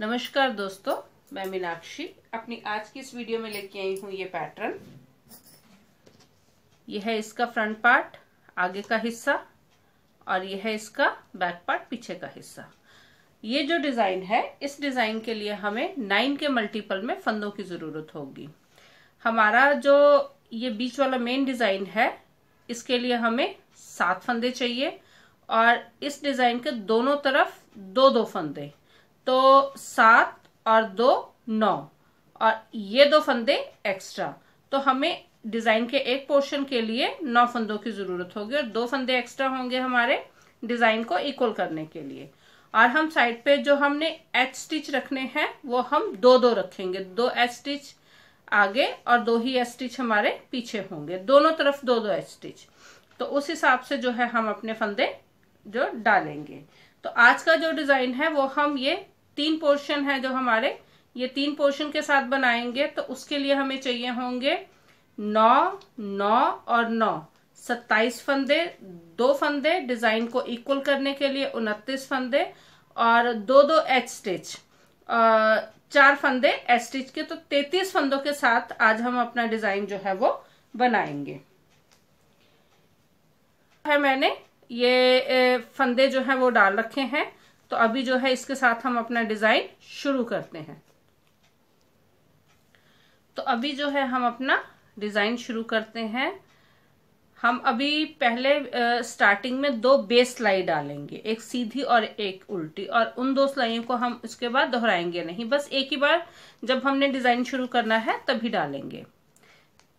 नमस्कार दोस्तों, मैं मीनाक्षी अपनी आज की इस वीडियो में लेके आई हूँ ये पैटर्न। ये है इसका फ्रंट पार्ट, आगे का हिस्सा, और ये है इसका बैक पार्ट, पीछे का हिस्सा। ये जो डिजाइन है, इस डिजाइन के लिए हमें 9 के मल्टीपल में फंदों की जरूरत होगी। हमारा जो ये बीच वाला मेन डिजाइन है, इसके लिए हमें 7 फंदे चाहिए और इस डिजाइन के दोनों तरफ 2-2 फंदे, तो 7 और 2 9, और ये 2 फंदे एक्स्ट्रा। तो हमें डिजाइन के एक पोर्शन के लिए 9 फंदों की जरूरत होगी और 2 फंदे एक्स्ट्रा होंगे हमारे डिजाइन को इक्वल करने के लिए। और हम साइड पे जो हमने एच स्टिच रखने हैं वो हम 2-2 रखेंगे, 2 एच स्टिच आगे और 2 ही एच स्टिच हमारे पीछे होंगे, दोनों तरफ 2-2 एच स्टिच। तो उस हिसाब से जो है हम अपने फंदे जो डालेंगे। तो आज का जो डिजाइन है वो हम ये 3 पोर्शन है जो हमारे, ये 3 पोर्शन के साथ बनाएंगे। तो उसके लिए हमें चाहिए होंगे 9, 9 और 9, 27 फंदे, 2 फंदे डिजाइन को इक्वल करने के लिए 29 फंदे, और 2-2 एच स्टिच, 4 फंदे एच स्टिच के, तो 33 फंदों के साथ आज हम अपना डिजाइन जो है वो बनाएंगे। मैंने ये फंदे जो है वो डाल रखे हैं। तो अभी जो है इसके साथ हम अपना डिजाइन शुरू करते हैं। तो अभी जो है हम अपना डिजाइन शुरू करते हैं। हम अभी पहले स्टार्टिंग में 2 बेस सिलाई डालेंगे, एक सीधी और एक उल्टी, और उन 2 सिलाइयों को हम इसके बाद दोहराएंगे नहीं, बस एक ही बार जब हमने डिजाइन शुरू करना है तभी डालेंगे।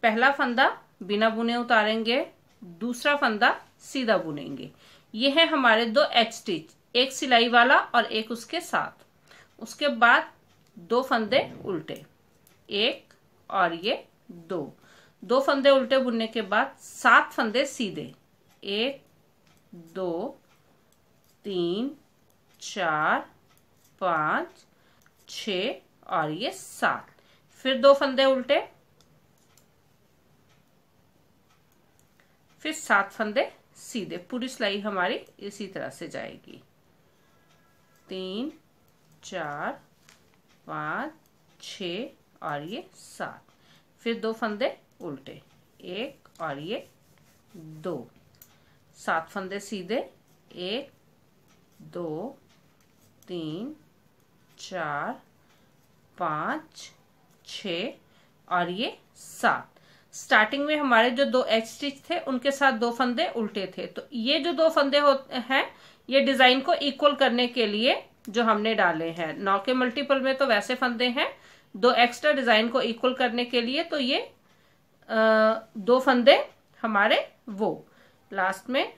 पहला फंदा बिना बुने उतारेंगे, दूसरा फंदा सीधा बुनेंगे। ये है हमारे 2 एच स्टिच, एक सिलाई वाला और एक उसके साथ। उसके बाद 2 फंदे उल्टे, एक और ये 2 फंदे उल्टे बुनने के बाद 7 फंदे सीधे, 1 2 3 4 5 6 और ये 7। फिर 2 फंदे उल्टे, फिर 7 फंदे सीधे। पूरी सिलाई हमारी इसी तरह से जाएगी, 3 4 5 6 और ये 7। फिर 2 फंदे उल्टे, 1 और ये 2, 7 फंदे सीधे, 1 2 3 4 5 6 और ये 7। स्टार्टिंग में हमारे जो 2 एच स्टिच थे उनके साथ 2 फंदे उल्टे थे। तो ये जो 2 फंदे होते हैं ये डिजाइन को इक्वल करने के लिए जो हमने डाले हैं। 9 के मल्टीपल में तो वैसे फंदे हैं, 2 एक्स्ट्रा डिजाइन को इक्वल करने के लिए, तो ये 2 फंदे हमारे वो लास्ट में,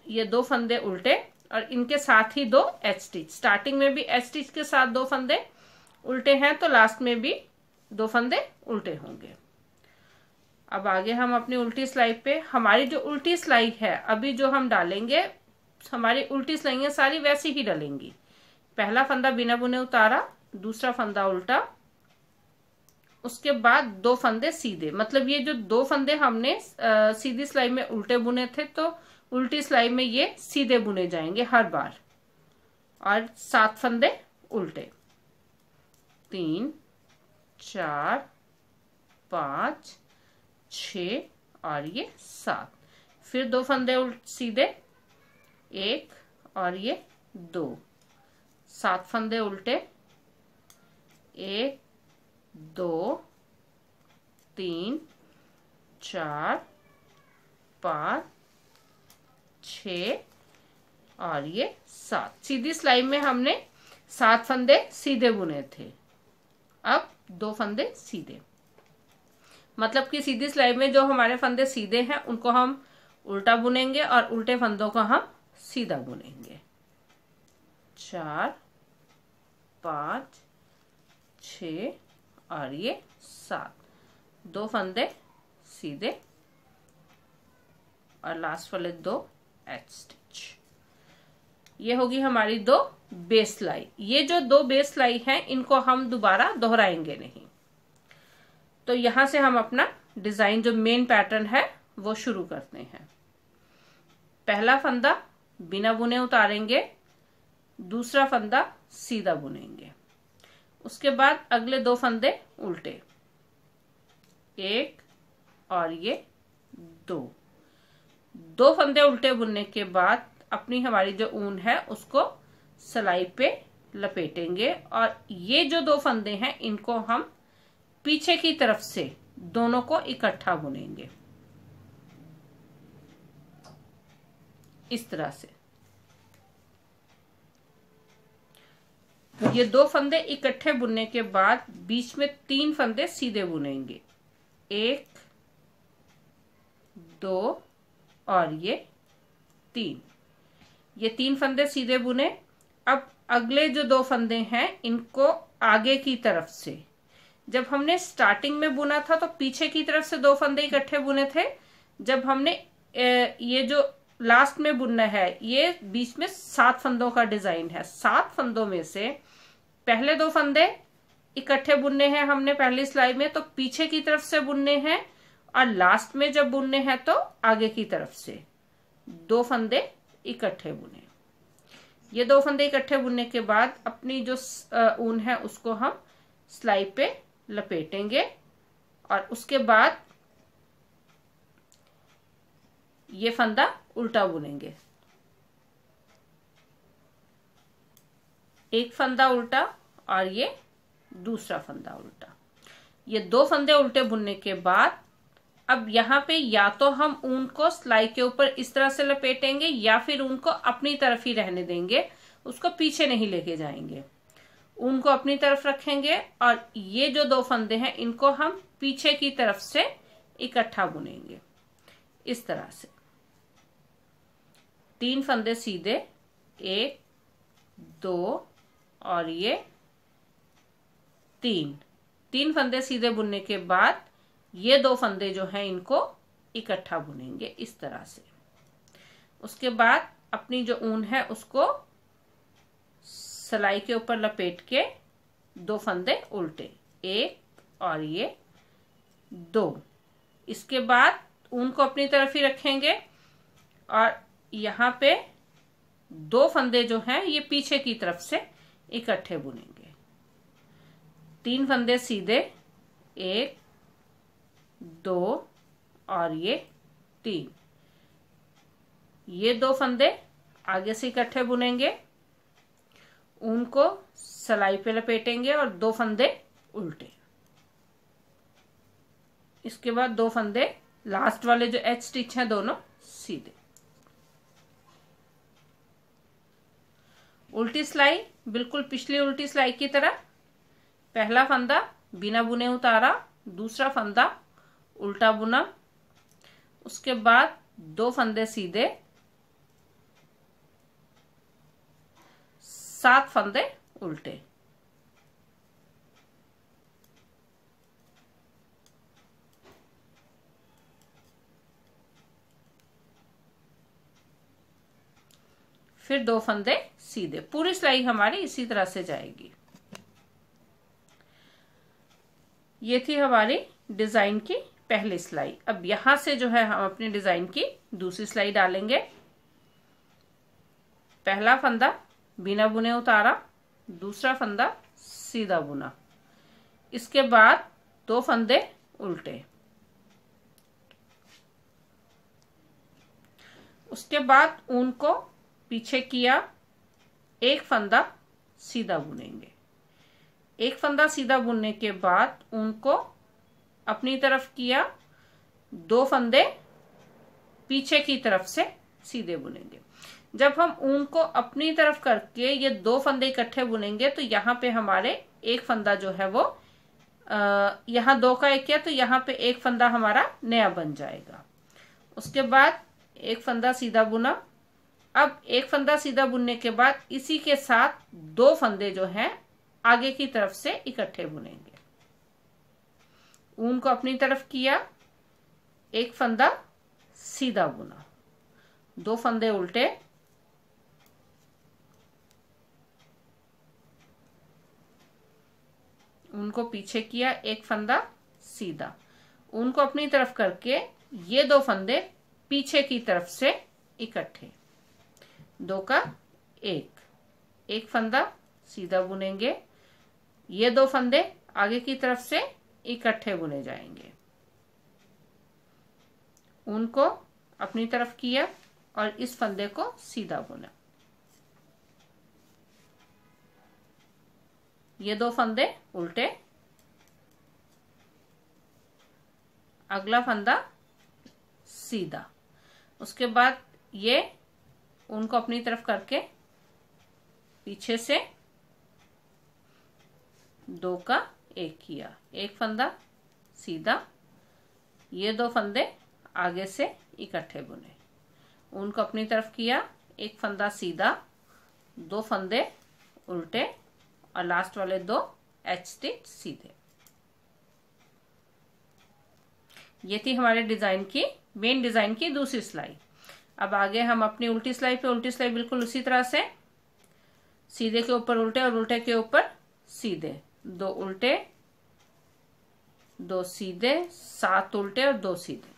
ये 2 फंदे उल्टे और इनके साथ ही 2 एच स्टिच। स्टार्टिंग में भी एच स्टिच के साथ 2 फंदे उल्टे हैं, तो लास्ट में भी 2 फंदे उल्टे होंगे। अब आगे हम अपनी उल्टी सिलाई पे, हमारी जो उल्टी सिलाई है अभी जो हम डालेंगे, हमारी उल्टी सिलाइयां सारी वैसी ही डलेंगी। पहला फंदा बिना बुने उतारा, दूसरा फंदा उल्टा, उसके बाद 2 फंदे सीधे। मतलब ये जो 2 फंदे हमने सीधी सिलाई में उल्टे बुने थे, तो उल्टी सिलाई में ये सीधे बुने जाएंगे हर बार, और 7 फंदे उल्टे, 3 4 5 6 और ये 7। फिर 2 फंदे सीधे, 1 और ये 2, 7 फंदे उल्टे, 1 2 3 4 5 6 और ये 7। सीधी सिलाई में हमने 7 फंदे सीधे बुने थे, अब 2 फंदे सीधे। मतलब कि सीधी सिलाई में जो हमारे फंदे सीधे हैं उनको हम उल्टा बुनेंगे और उल्टे फंदों को हम सीधा बुनेंगे। 4 5 6 और ये 7, 2 फंदे सीधे और लास्ट वाले 2 एच स्टिच। ये होगी हमारी 2 बेस सिलाई। ये जो 2 बेस सिलाई हैं इनको हम दोबारा दोहराएंगे नहीं। तो यहां से हम अपना डिजाइन जो मेन पैटर्न है वो शुरू करते हैं। पहला फंदा बिना बुने उतारेंगे, दूसरा फंदा सीधा बुनेंगे। उसके बाद अगले 2 फंदे उल्टे, 1 और ये 2 फंदे उल्टे बुनने के बाद अपनी हमारी जो ऊन है उसको सिलाई पे लपेटेंगे और ये जो 2 फंदे हैं इनको हम पीछे की तरफ से दोनों को इकट्ठा बुनेंगे इस तरह से। ये 2 फंदे इकट्ठे बुनने के बाद बीच में 3 फंदे सीधे बुनेंगे, 1 2 और ये 3। ये 3 फंदे सीधे बुने। अब अगले जो 2 फंदे हैं इनको आगे की तरफ से, जब हमने स्टार्टिंग में बुना था तो पीछे की तरफ से 2 फंदे इकट्ठे बुने थे। जब हमने ये जो लास्ट में बुनना है, ये बीच में 7 फंदों का डिजाइन है। 7 फंदों में से पहले 2 फंदे इकट्ठे बुनने हैं हमने पहली सिलाई में, तो पीछे की तरफ से बुनने हैं, और लास्ट में जब बुनने हैं तो आगे की तरफ से 2 फंदे इकट्ठे बुने। ये 2 फंदे इकट्ठे बुनने के बाद अपनी जो ऊन है उसको हम सिलाई पे लपेटेंगे और उसके बाद ये फंदा उल्टा बुनेंगे, 1 फंदा उल्टा और ये दूसरा फंदा उल्टा। ये 2 फंदे उल्टे बुनने के बाद अब यहाँ पे या तो हम ऊन को सिलाई के ऊपर इस तरह से लपेटेंगे या फिर ऊन को अपनी तरफ ही रहने देंगे, उसको पीछे नहीं लेके जाएंगे। ऊन को अपनी तरफ रखेंगे और ये जो 2 फंदे हैं इनको हम पीछे की तरफ से इकट्ठा बुनेंगे इस तरह से। 3 फंदे सीधे, 1 2 और ये 3 फंदे सीधे बुनने के बाद ये 2 फंदे जो हैं इनको इकट्ठा बुनेंगे इस तरह से। उसके बाद अपनी जो ऊन है उसको सिलाई के ऊपर लपेट के 2 फंदे उल्टे, 1 और ये 2। इसके बाद ऊन को अपनी तरफ ही रखेंगे और यहाँ पे 2 फंदे जो हैं ये पीछे की तरफ से इकट्ठे बुनेंगे। 3 फंदे सीधे, 1 2 और ये 3। ये 2 फंदे आगे से इकट्ठे बुनेंगे, ऊन को सिलाई पे लपेटेंगे और 2 फंदे उल्टे। इसके बाद 2 फंदे लास्ट वाले जो एच स्टिच हैं दोनों सीधे। उल्टी सिलाई बिल्कुल पिछली उल्टी सिलाई की तरह, पहला फंदा बिना बुने उतारा, दूसरा फंदा उल्टा बुना, उसके बाद 2 फंदे सीधे, 7 फंदे उल्टे। फिर 2 फंदे सीधे। पूरी सिलाई हमारी इसी तरह से जाएगी। ये थी हमारी डिजाइन की पहली सिलाई। अब यहां से जो है हम अपनी डिजाइन की दूसरी सिलाई डालेंगे। पहला फंदा बिना बुने उतारा, दूसरा फंदा सीधा बुना, इसके बाद 2 फंदे उल्टे, उसके बाद ऊन को पीछे किया, 1 फंदा सीधा बुनेंगे। 1 फंदा सीधा बुनने के बाद ऊन को अपनी तरफ किया, 2 फंदे पीछे की तरफ से सीधे बुनेंगे। जब हम ऊन को अपनी तरफ करके ये 2 फंदे इकट्ठे बुनेंगे तो यहाँ पे हमारे 1 फंदा जो है वो यहाँ 2 का 1 किया तो यहाँ पे 1 फंदा हमारा नया बन जाएगा। उसके बाद 1 फंदा सीधा बुना। अब 1 फंदा सीधा बुनने के बाद इसी के साथ 2 फंदे जो हैं आगे की तरफ से इकट्ठे बुनेंगे। ऊन को अपनी तरफ किया, 1 फंदा सीधा बुना, 2 फंदे उल्टे, ऊन को पीछे किया, 1 फंदा सीधा, ऊन को अपनी तरफ करके ये 2 फंदे पीछे की तरफ से इकट्ठे, 2 का 1, 1 फंदा सीधा बुनेंगे, ये 2 फंदे आगे की तरफ से इकट्ठे बुने जाएंगे। ऊन को अपनी तरफ किया और इस फंदे को सीधा बुना। ये 2 फंदे उल्टे, अगला फंदा सीधा। उसके बाद ये ऊन को अपनी तरफ करके पीछे से 2 का 1 किया, एक फंदा सीधा, ये 2 फंदे आगे से इकट्ठे बुने। ऊन को अपनी तरफ किया, एक फंदा सीधा, 2 फंदे उल्टे और लास्ट वाले 2 एच स्टिच सीधे। ये थी हमारे डिजाइन की, मेन डिजाइन की दूसरी सिलाई। अब आगे हम अपनी उल्टी सिलाई पे, उल्टी सिलाई बिल्कुल उसी तरह से, सीधे के ऊपर उल्टे और उल्टे के ऊपर सीधे, 2 उल्टे 2 सीधे, 7 उल्टे और 2 सीधे।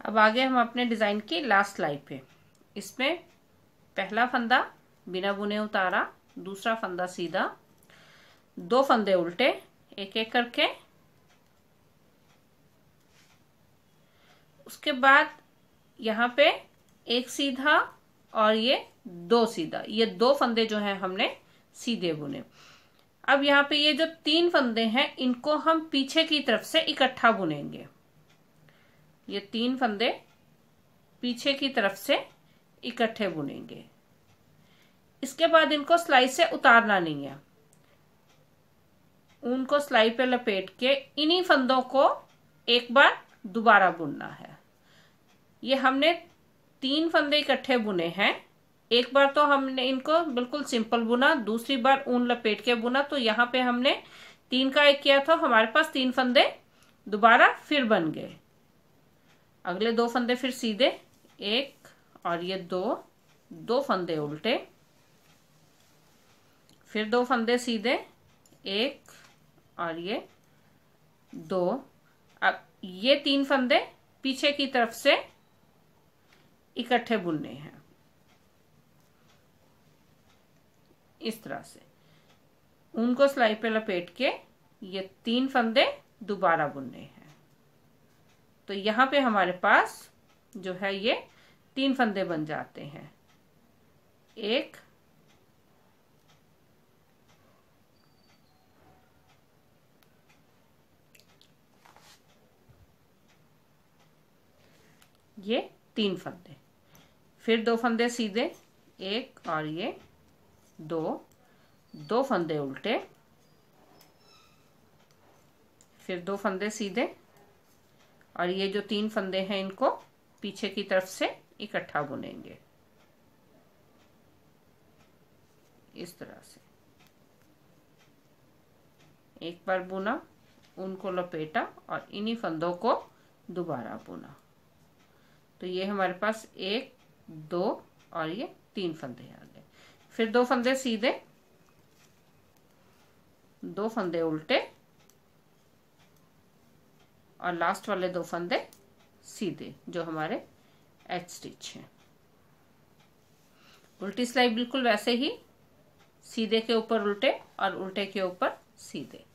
अब आगे हम अपने डिजाइन की लास्ट सिलाई पे, इसमें पहला फंदा बिना बुने उतारा, दूसरा फंदा सीधा, 2 फंदे उल्टे एक एक करके। उसके बाद यहाँ पे एक सीधा और ये 2 सीधा, ये 2 फंदे जो हैं हमने सीधे बुने। अब यहाँ पे ये जो 3 फंदे हैं इनको हम पीछे की तरफ से इकट्ठा बुनेंगे। ये 3 फंदे पीछे की तरफ से इकट्ठे बुनेंगे। इसके बाद इनको सिलाई से उतारना नहीं है, ऊन को सिलाई पे लपेट के इन्हीं फंदों को एक बार दोबारा बुनना है। ये हमने 3 फंदे इकट्ठे बुने हैं, एक बार तो हमने इनको बिल्कुल सिंपल बुना, दूसरी बार ऊन लपेट के बुना, तो यहाँ पे हमने 3 का 1 किया था, हमारे पास 3 फंदे दोबारा फिर बन गए। अगले 2 फंदे फिर सीधे, 1 और ये 2 फंदे उल्टे, फिर 2 फंदे सीधे, 1 और ये 2। अब ये 3 फंदे पीछे की तरफ से इकट्ठे बुनने हैं इस तरह से। ऊन को सिलाई पे लपेट के ये 3 फंदे दोबारा बुनने हैं। तो यहाँ पे हमारे पास जो है ये 3 फंदे बन जाते हैं, 1 ये 3 फंदे, फिर 2 फंदे सीधे, 1 और ये 2 फंदे उल्टे, फिर 2 फंदे सीधे और ये जो 3 फंदे हैं इनको पीछे की तरफ से इकट्ठा बुनेंगे इस तरह से। एक बार बुना, उनको लपेटा और इन्हीं फंदों को दोबारा बुना। तो ये हमारे पास 1 2 और ये 3 फंदे आ गए। फिर 2 फंदे सीधे, 2 फंदे उल्टे और लास्ट वाले 2 फंदे सीधे जो हमारे एच स्टिच हैं। उल्टी सिलाई बिल्कुल वैसे ही, सीधे के ऊपर उल्टे और उल्टे के ऊपर सीधे।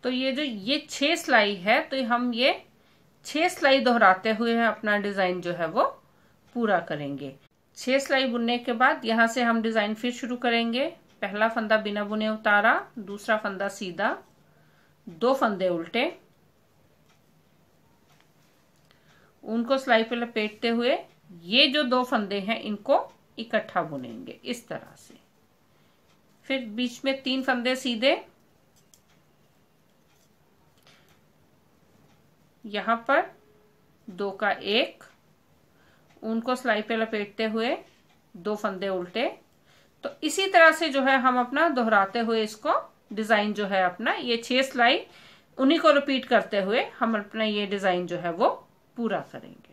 तो ये जो ये 6 सिलाई है, तो हम ये 6 सिलाई दोहराते हुए अपना डिजाइन जो है वो पूरा करेंगे। 6 सिलाई बुनने के बाद यहाँ से हम डिजाइन फिर शुरू करेंगे। पहला फंदा बिना बुने उतारा, दूसरा फंदा सीधा, 2 फंदे उल्टे, उनको सिलाई पे लपेटते हुए ये जो 2 फंदे हैं इनको इकट्ठा बुनेंगे इस तरह से। फिर बीच में 3 फंदे सीधे, यहाँ पर 2 का 1, उनको सिलाई पे लपेटते हुए 2 फंदे उल्टे। तो इसी तरह से जो है हम अपना दोहराते हुए इसको डिजाइन जो है अपना ये 6 सिलाई उन्हीं को रिपीट करते हुए हम अपना ये डिजाइन जो है वो पूरा करेंगे।